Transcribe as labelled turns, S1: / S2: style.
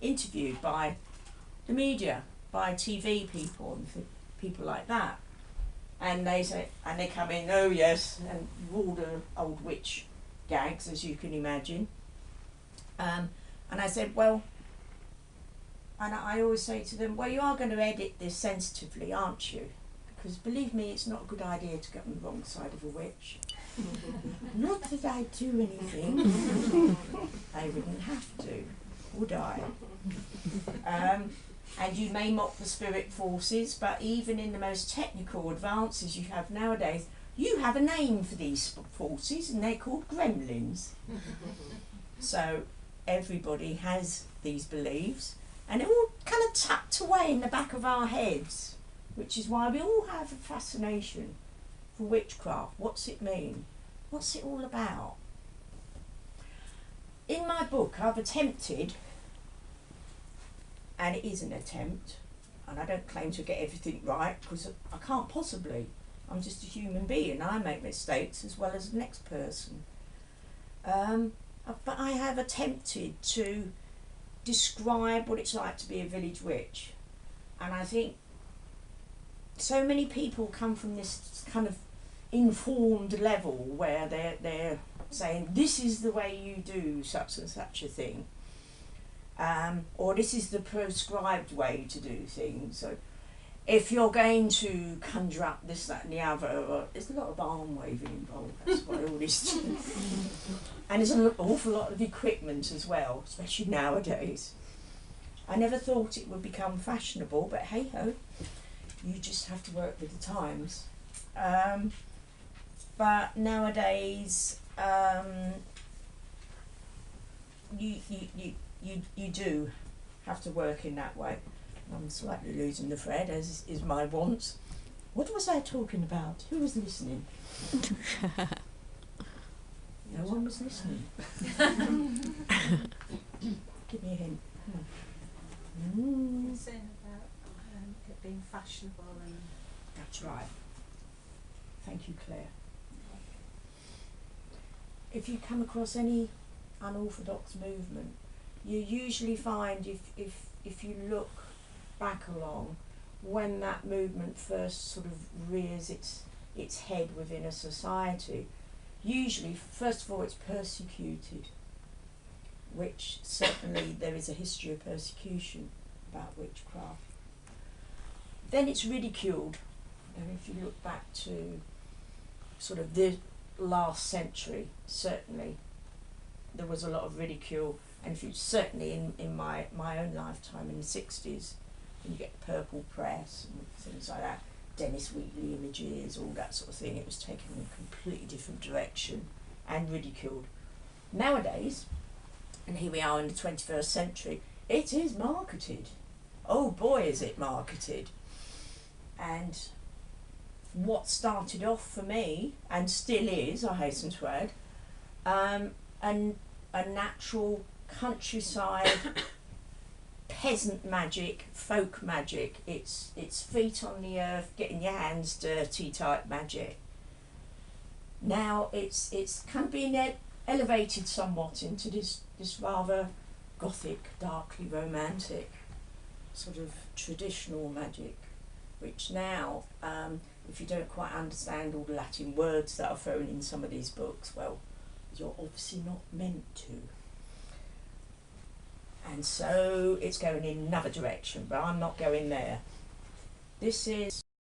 S1: interviewed by the media, by TV people and people like that. And they say, and they come in, oh yes, and all the old witch gags, as you can imagine. And I said, well, and I always say to them, well, you are going to edit this sensitively, aren't you? Because believe me, it's not a good idea to get on the wrong side of a witch. Not that I do anything. I wouldn't have to, would I? And you may mock the spirit forces, but even in the most technical advances you have nowadays, you have a name for these forces, and they're called gremlins. So everybody has these beliefs, and they're all kind of tucked away in the back of our heads, which is why we all have a fascination for witchcraft. What's it mean? What's it all about? In my book, I've attempted, and it is an attempt, and I don't claim to get everything right, because I can't possibly. I'm just a human being. I make mistakes as well as the next person. But I have attempted to describe what it's like to be a village witch. And I think so many people come from this kind of informed level where they're saying, this is the way you do such and such a thing. Or this is the prescribed way to do things. So if you're going to conjure up this, that and the other, or there's a lot of arm waving involved, that's why all this. And there's an awful lot of equipment as well, especially nowadays. I never thought it would become fashionable, but hey ho, you just have to work with the times. But nowadays, you do have to work in that way. I'm slightly losing the thread, as is my wont. What was I talking about? Who was listening? No one was listening. Give me a hint.
S2: You're saying about it being fashionable and...
S1: That's right. Thank you, Claire. If you come across any unorthodox movement, you usually find if you look back along, when that movement first sort of rears its head within a society, usually, first of all, it's persecuted, which certainly there is a history of persecution about witchcraft. Then it's ridiculed, and if you look back to sort of the last century, certainly there was a lot of ridicule, and if you certainly in my own lifetime in the 60s, when you get the purple press and things like that, Dennis Wheatley images, all that sort of thing, it was taken in a completely different direction and ridiculed. Nowadays, and here we are in the 21st century, it is marketed. Oh boy, is it marketed. And what started off for me, and still is, I hasten to add, and a natural countryside peasant magic, folk magic, it's feet on the earth, getting your hands dirty type magic. Now it's kind of being elevated somewhat into this rather gothic, darkly romantic sort of traditional magic, which now, if you don't quite understand all the Latin words that are thrown in some of these books, well, you're obviously not meant to. And so it's going in another direction, but I'm not going there. This is